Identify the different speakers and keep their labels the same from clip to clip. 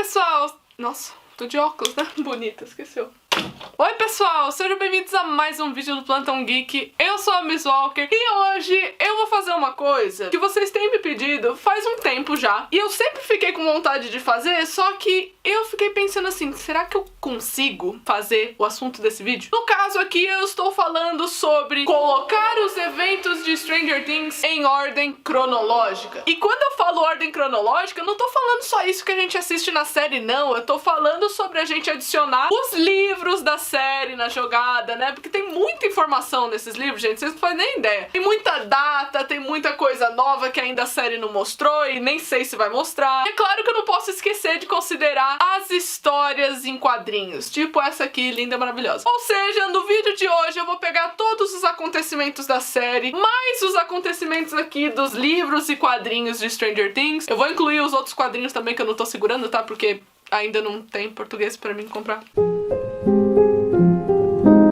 Speaker 1: pessoal! Nossa, tô de óculos, né? Bonita, esqueceu. Oi pessoal, sejam bem-vindos a mais um vídeo do Plantão Geek. Eu sou a Miss Walker e hoje eu vou fazer uma coisa que vocês têm me pedido faz um tempo já. E eu sempre fiquei com vontade de fazer, só que eu fiquei pensando assim, será que eu consigo fazer o assunto desse vídeo? No caso aqui eu estou falando sobre colocar os eventos de Stranger Things em ordem cronológica. E quando eu falo ordem cronológica, eu não tô falando só isso que a gente assiste na série não, eu tô falando sobre a gente adicionar os livros da série na jogada, né? Porque tem muita informação nesses livros, gente, vocês não fazem nem ideia. Tem muita data, tem muita coisa nova que ainda a série não mostrou e nem sei se vai mostrar. E é claro que eu não posso esquecer de considerar as histórias em quadrinhos, tipo essa aqui, linda, maravilhosa. Ou seja, no vídeo de hoje eu vou pegar todos os acontecimentos da série, mais os acontecimentos aqui dos livros e quadrinhos de Stranger Things. Eu vou incluir os outros quadrinhos também que eu não tô segurando, tá? Porque ainda não tem português pra mim comprar.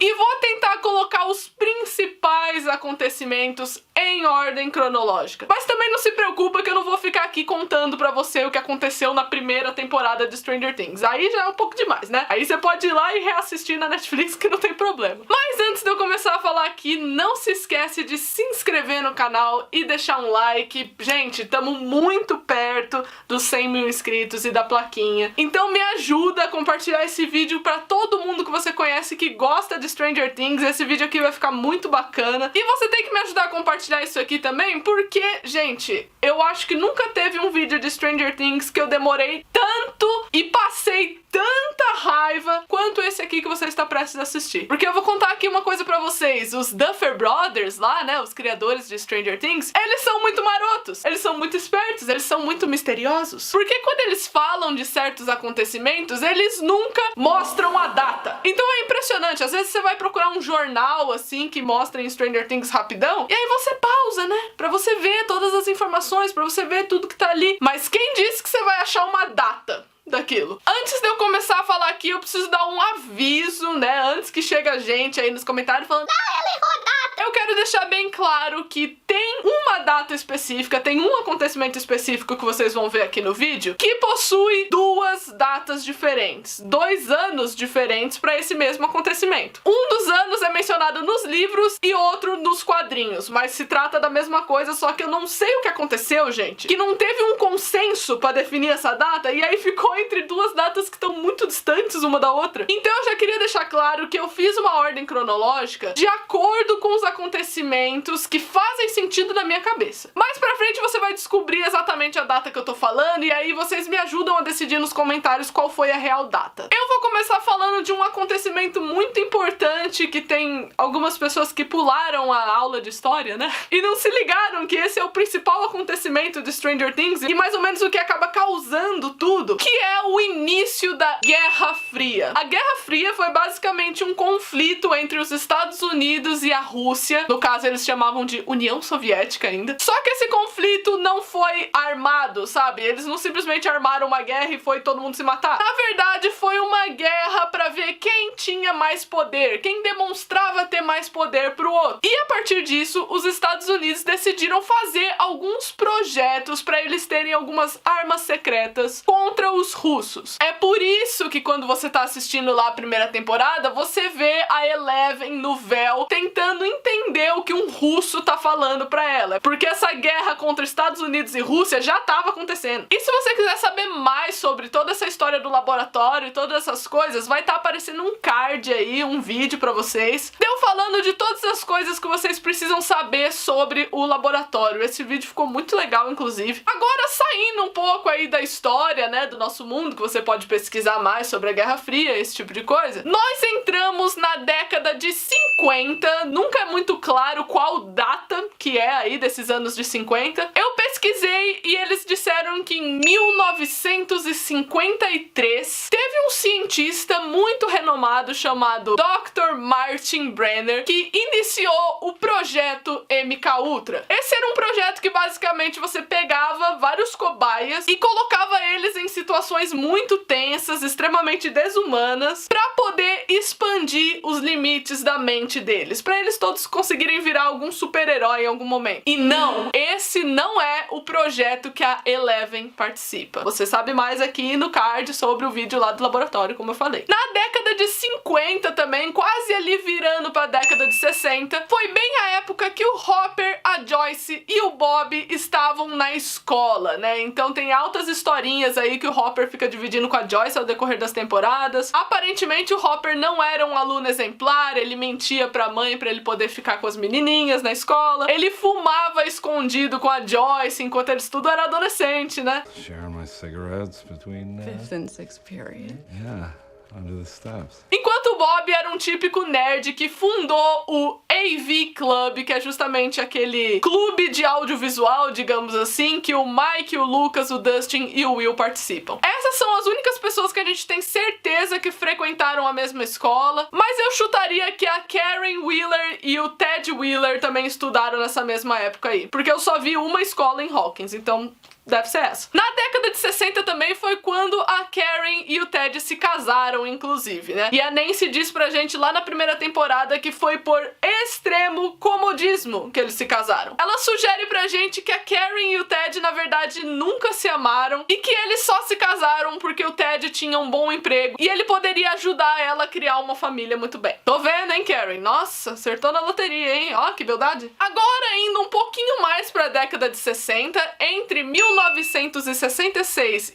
Speaker 1: E vou tentar colocar os principais acontecimentos em ordem cronológica. Mas também não se preocupa que eu não vou ficar aqui contando pra você o que aconteceu na primeira temporada de Stranger Things. Aí já é um pouco demais, né? Aí você pode ir lá e reassistir na Netflix que não tem problema. Mas antes de eu começar a falar aqui, não se esquece de se inscrever no canal e deixar um like. Gente, estamos muito perto dos 100 mil inscritos e da plaquinha. Então me ajuda a compartilhar esse vídeo pra todo mundo que você conhece que gosta de Stranger Things. Esse vídeo aqui vai ficar muito bacana. E você tem que me ajudar a compartilhar isso aqui também, porque, gente, eu acho que nunca teve um vídeo de Stranger Things que eu demorei tanto e passei tanta raiva quanto esse aqui que você está prestes a assistir. Porque eu vou contar aqui uma coisa pra vocês. Os Duffer Brothers lá, né, os criadores de Stranger Things, eles são muito marotos, eles são muito espertos, eles são muito misteriosos. Porque quando eles falam de certos acontecimentos, eles nunca mostram a data. Então é impressionante, às vezes você vai procurar um jornal assim que mostra em Stranger Things rapidão, e aí você pausa, né, pra você ver todas as informações, pra você ver tudo que tá ali. Mas quem disse que você vai achar uma data daquilo? Antes de eu começar a falar aqui, eu preciso dar um aviso, né? Antes que chegue a gente aí nos comentários falando "Ah, ela errou a data!" Eu quero deixar bem claro que tem uma data específica, tem um acontecimento específico que vocês vão ver aqui no vídeo, que possui duas datas diferentes, 2 anos diferentes para esse mesmo acontecimento. Um dos anos é mencionado nos livros e outro nos quadrinhos, mas se trata da mesma coisa, só que eu não sei o que aconteceu, gente, que não teve um consenso para definir essa data, e aí ficou entre duas datas que estão muito distantes uma da outra. Então eu já queria deixar claro que eu fiz uma ordem cronológica de acordo com os acontecimentos que fazem sentido na minha cabeça. Mais pra frente você vai descobrir exatamente a data que eu tô falando, e aí vocês me ajudam a decidir nos comentários qual foi a real data. Eu vou começar falando de um acontecimento muito importante que tem algumas pessoas que pularam a aula de história, né? E não se ligaram que esse é o principal acontecimento de Stranger Things e mais ou menos o que acaba causando tudo, que é o início da Guerra Fria. A Guerra Fria foi basicamente um conflito entre os Estados Unidos e a Rússia. No caso, eles chamavam de União Soviética ainda. Só que esse conflito não foi armado, sabe? Eles não simplesmente armaram uma guerra e foi todo mundo se matar. Na verdade, foi uma guerra pra ver quem tinha mais poder, quem demonstrava ter mais poder pro outro. E a partir disso, os Estados Unidos decidiram fazer alguns projetos pra eles terem algumas armas secretas contra os russos. É por isso que quando você tá assistindo lá a primeira temporada, você vê a Eleven no véu tentando entender o que um russo tá falando pra ela. Porque essa guerra contra Estados Unidos e Rússia já tava acontecendo. E se você quiser saber mais sobre toda essa história do laboratório e todas essas coisas, vai estar aparecendo um card aí, um vídeo pra vocês, eu falando de todas as coisas que vocês precisam saber sobre o laboratório. Esse vídeo ficou muito legal, inclusive. Agora, saindo um pouco aí da história, né, do nosso mundo, que você pode pesquisar mais sobre a Guerra Fria, esse tipo de coisa, nós entramos na década de 50, nunca é muito claro qual data que é aí desses anos de 50. Eu pesquisei e eles disseram que em 1953 teve um cientista muito renomado chamado Dr. Martin Brenner que iniciou o projeto MKUltra. Esse era um projeto que basicamente você pegava vários cobaias e colocava eles em situações muito tensas, extremamente desumanas, pra poder expandir os limites da mente deles, pra eles todos todos conseguirem virar algum super-herói em algum momento. E não, esse não é o projeto que a Eleven participa. Você sabe mais aqui no card sobre o vídeo lá do laboratório, como eu falei. Na década de 50 também, quase ali virando pra década de 60, foi bem a época que o Hopper, a Joyce e o Bob estavam na escola, né? Então tem altas historinhas aí que o Hopper fica dividindo com a Joyce ao decorrer das temporadas. Aparentemente o Hopper não era um aluno exemplar, ele mentia pra mãe pra ele poder ficar com as menininhas na escola. Ele fumava escondido com a Joyce enquanto eles tudo era adolescente, né?
Speaker 2: Sharing my cigarettes between
Speaker 3: 5th and 6th period.
Speaker 2: yeah, under the steps.
Speaker 1: Enquanto o Bob era um típico nerd que fundou o AV Club, que é justamente aquele clube de audiovisual, digamos assim, que o Mike, o Lucas, o Dustin e o Will participam. Essas são as únicas pessoas que a gente tem certeza que frequentaram a mesma escola, mas eu chutaria que a Karen Wheeler e o Ted Wheeler também estudaram nessa mesma época aí, porque eu só vi uma escola em Hawkins, então deve ser essa. Na década de 60 também foi quando a Karen e o Ted se casaram, inclusive, né? E a Nancy diz pra gente lá na primeira temporada que foi por extremo comodismo que eles se casaram. Ela sugere pra gente que a Karen e o Ted, na verdade, nunca se amaram e que eles só se casaram porque o Ted tinha um bom emprego e ele poderia ajudar ela a criar uma família muito bem. Tô vendo, hein, Karen? Nossa, acertou na loteria, hein? Ó, que beldade. Agora, indo um pouquinho mais pra década de 60, entre 1966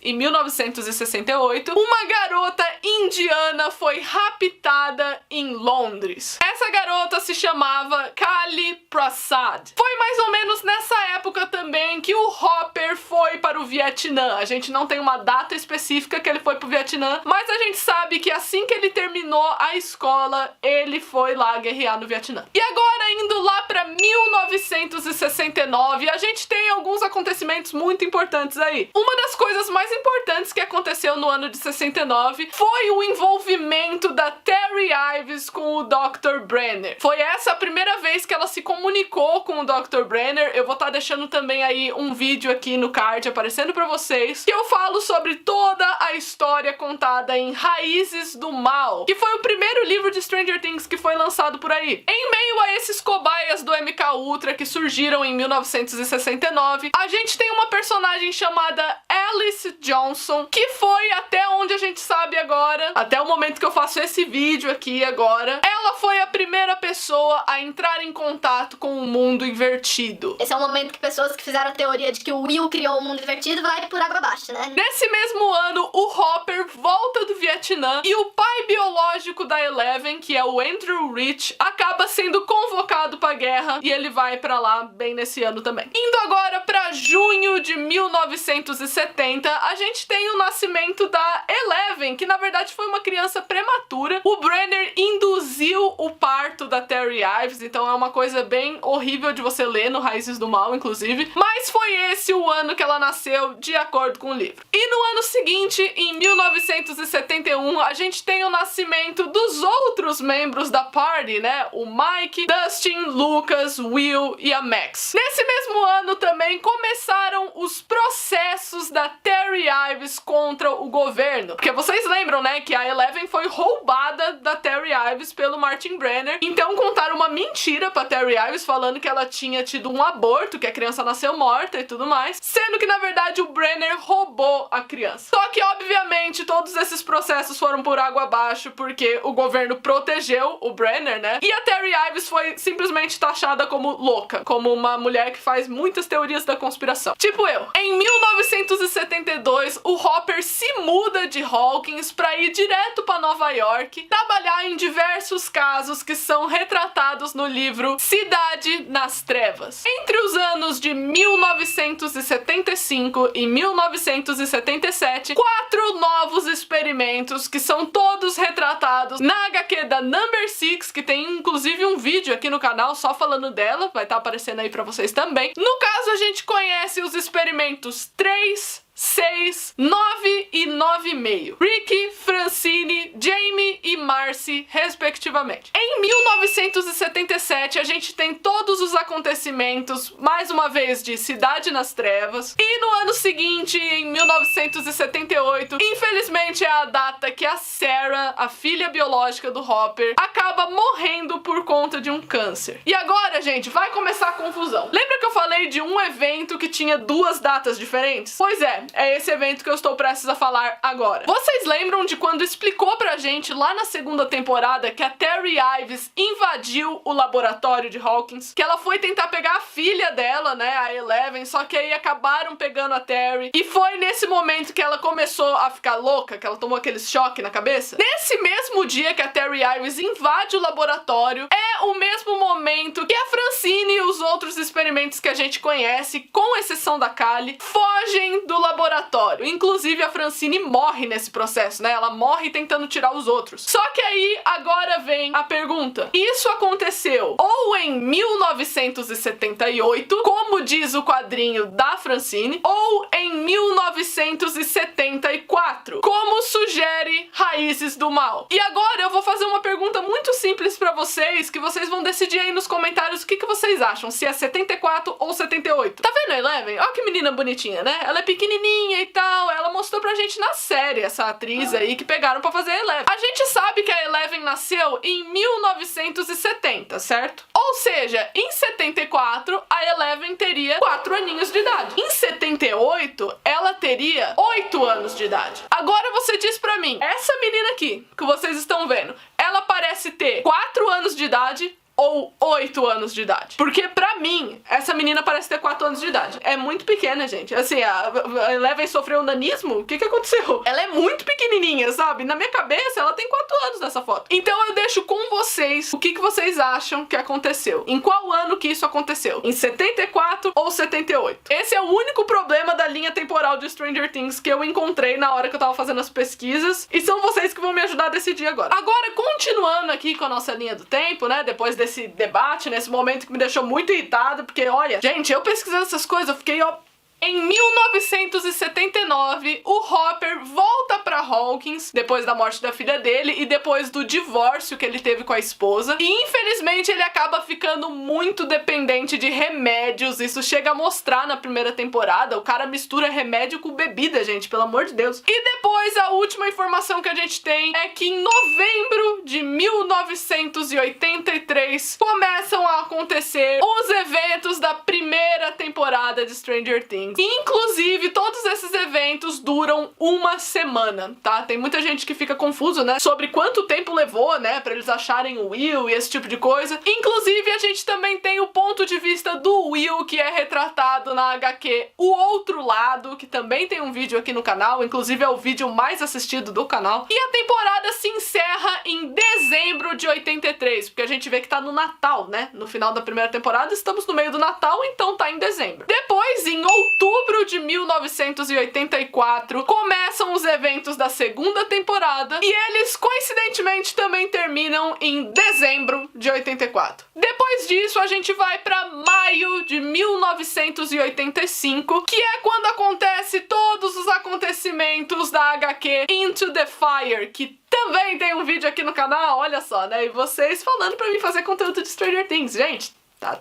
Speaker 1: e 1968, uma garota indiana foi raptada em Londres. Essa garota se chamava Kali Prasad. Foi mais ou menos nessa época também que o Hopper foi para o Vietnã. A gente não tem uma data específica que ele foi pro Vietnã, mas a gente sabe que assim que ele terminou a escola, ele foi lá guerrear no Vietnã. E agora, indo lá para 1969, a gente tem alguns acontecimentos muito importantes aí. Uma das coisas mais importantes que aconteceu no ano de 69 foi o envolvimento da Terry Ives com o Dr. Brenner. Foi essa a primeira vez que ela se comunicou com o Dr. Brenner. Eu vou estar deixando também aí um vídeo aqui no card aparecendo pra vocês, que eu falo sobre toda a história contada em Raízes do Mal, que foi o primeiro livro de Stranger Things que foi lançado por aí. Em meio a esses cobaias do MK Ultra que surgiram em 1969, a gente tem uma personagem chamada Alice Johnson, que foi, até onde a gente sabe agora, até o momento que eu faço esse vídeo aqui agora, ela foi a primeira pessoa a entrar em contato com o mundo invertido.
Speaker 4: Esse é o momento que pessoas que fizeram a teoria de que o Will criou o mundo invertido vai por água abaixo, né?
Speaker 1: Nesse mesmo ano, o Hopper volta do Vietnã e o pai biológico da Eleven, que é o Andrew Rich, acaba sendo convocado pra guerra e ele vai pra lá bem nesse ano também. Indo agora pra junho de 1970, a gente tem o nascimento da Eleven, que na verdade foi uma criança prematura. O Brenner induziu o parto da Terry Ives, então é uma coisa bem horrível de você ler no Raízes do Mal, inclusive. Mas foi esse o ano que ela nasceu, de acordo com o livro. E no ano seguinte, em 1971, a gente tem o nascimento dos outros membros da party, né? O Mike, Dustin, Lucas, Will e a Max. Nesse mesmo ano também começaram os processos da Terry Ives contra o governo. Porque vocês lembram, né, que a Eleven foi roubada da Terry Ives pelo Martin Brenner. Então contaram uma mentira pra Terry Ives falando que ela tinha tido um aborto, que a criança nasceu morta e tudo mais, sendo que na verdade o Brenner roubou a criança. Só que obviamente todos esses processos foram por água abaixo porque o governo protegeu o Brenner, né? E a Terry Ives foi simplesmente taxada como louca, como uma mulher que faz muitas teorias da conspiração. Tipo eu. Em 1972, o Hopper se muda de Hawkins pra ir direto pra Nova York, trabalhar em diversos casos que são retratados no livro Cidade nas Trevas. Entre os anos de 1975 e 1977, 4 novos experimentos que são todos retratados na HQ da Number 6, que tem inclusive um vídeo aqui no canal só falando dela, vai estar aparecendo aí pra vocês também. No caso, a gente conhece os experimentos 3, 6, 9 e 9,5. Ricky, Francine, Jamie e Marcy Darcy, respectivamente. Em 1977, a gente tem todos os acontecimentos, mais uma vez, de Cidade nas Trevas. E no ano seguinte, em 1978, infelizmente é a data que a Sarah, a filha biológica do Hopper, acaba morrendo por conta de um câncer. E agora, gente, vai começar a confusão. Lembra que eu falei de um evento que tinha duas datas diferentes? Pois é esse evento que eu estou prestes a falar agora. Vocês lembram de quando explicou pra gente lá na segunda temporada que a Terry Ives invadiu o laboratório de Hawkins? Que ela foi tentar pegar a filha dela, né, a Eleven, só que aí acabaram pegando a Terry. E foi nesse momento que ela começou a ficar louca, que ela tomou aquele choque na cabeça. Nesse mesmo dia que a Terry Ives invade o laboratório, é o mesmo momento que a Francine e os outros experimentos que a gente conhece, com exceção da Kali, fogem do laboratório. Inclusive a Francine morre nesse processo, né? Ela morre tentando tirar os outros. Só que aí, agora vem a pergunta. Isso aconteceu ou em 1978, como diz o quadrinho da Francine, ou em 1974, como sugere Raízes do Mal. E agora eu vou fazer uma pergunta muito simples pra vocês, que vocês vão decidir aí nos comentários o que vocês acham, se é 74 ou 78. Tá vendo a Eleven? Olha que menina bonitinha, né? Ela é pequenininha e tal, ela mostrou pra gente na série, essa atriz aí que pegaram pra fazer a Eleven. A gente sabe que a Eleven nasceu em 1970, certo? Ou seja, em 74, a Eleven teria 4 aninhos de idade. Em 78, ela teria 8 anos de idade. Agora você diz pra mim, essa menina aqui, que vocês estão vendo, ela parece ter 4 anos de idade ou 8 anos de idade? Porque pra mim, essa menina parece ter 4 anos de idade. É muito pequena, gente. Assim, a Eleven sofreu um nanismo? O que aconteceu? Ela é muito pequenininha, sabe? Na minha cabeça, ela tem 4 anos nessa foto. Então eu deixo com vocês o que vocês acham que aconteceu. Em qual ano que isso aconteceu? Em 74 ou 78? Esse é o único problema da linha temporal de Stranger Things que eu encontrei na hora que eu tava fazendo as pesquisas. E são vocês que vão me ajudar a decidir agora. Agora, continuando aqui com a nossa linha do tempo, né? Depois desse debate, nesse momento que me deixou muito irritado, porque olha, gente, eu pesquisando essas coisas, eu fiquei, ó. Em 1979, o Hopper volta pra Hawkins, depois da morte da filha dele e depois do divórcio que ele teve com a esposa. E infelizmente ele acaba ficando muito dependente de remédios. Isso chega a mostrar na primeira temporada. O cara mistura remédio com bebida, gente, pelo amor de Deus. E depois, a última informação que a gente tem é que em novembro de 1983 começam a acontecer os eventos da primeira temporada de Stranger Things. Inclusive, todos esses eventos duram uma semana, tá? Tem muita gente que fica confuso, né? Sobre quanto tempo levou, né? Pra eles acharem o Will e esse tipo de coisa. Inclusive, a gente também tem o ponto de vista do Will, que é retratado na HQ O Outro Lado, que também tem um vídeo aqui no canal. Inclusive, é o vídeo mais assistido do canal. E a temporada se encerra em dezembro de 83, porque a gente vê que tá no Natal, né? No final da primeira temporada, estamos no meio do Natal, então tá em dezembro. Depois, em outubro de 1984, começam os eventos da segunda temporada e eles, coincidentemente, também terminam em dezembro de 84. Depois disso, a gente vai pra maio de 1985, que é quando acontece todos os acontecimentos da HQ Into the Fire, que também tem um vídeo aqui no canal, olha só, né? E vocês falando pra mim fazer conteúdo de Stranger Things. Gente,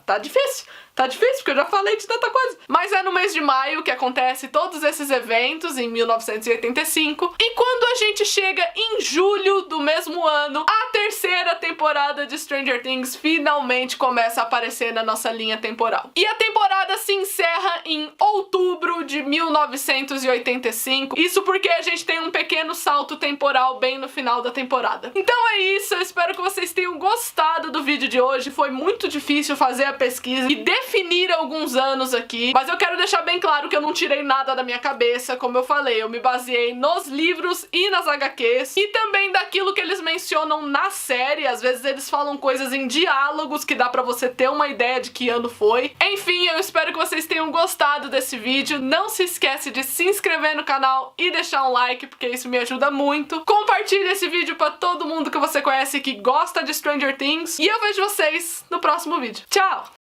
Speaker 1: tá difícil. Tá difícil, porque eu já falei de tanta coisa. Mas é no mês de maio que acontece todos esses eventos, em 1985. E quando a gente chega em julho do mesmo ano, a terceira temporada de Stranger Things finalmente começa a aparecer na nossa linha temporal. E a temporada se encerra em outubro de 1985. Isso porque a gente tem um pequeno salto temporal bem no final da temporada. Então é isso, eu espero que vocês tenham gostado do vídeo de hoje. Foi muito difícil fazer a pesquisa e definir alguns anos aqui, mas eu quero deixar bem claro que eu não tirei nada da minha cabeça, como eu falei, eu me baseei nos livros e nas HQs, e também daquilo que eles mencionam na série. Às vezes eles falam coisas em diálogos que dá pra você ter uma ideia de que ano foi. Enfim, eu espero que vocês tenham gostado desse vídeo. Não se esquece de se inscrever no canal e deixar um like, porque isso me ajuda muito. Compartilhe esse vídeo pra todo mundo que você conhece que gosta de Stranger Things, e eu vejo vocês no próximo vídeo. Tchau!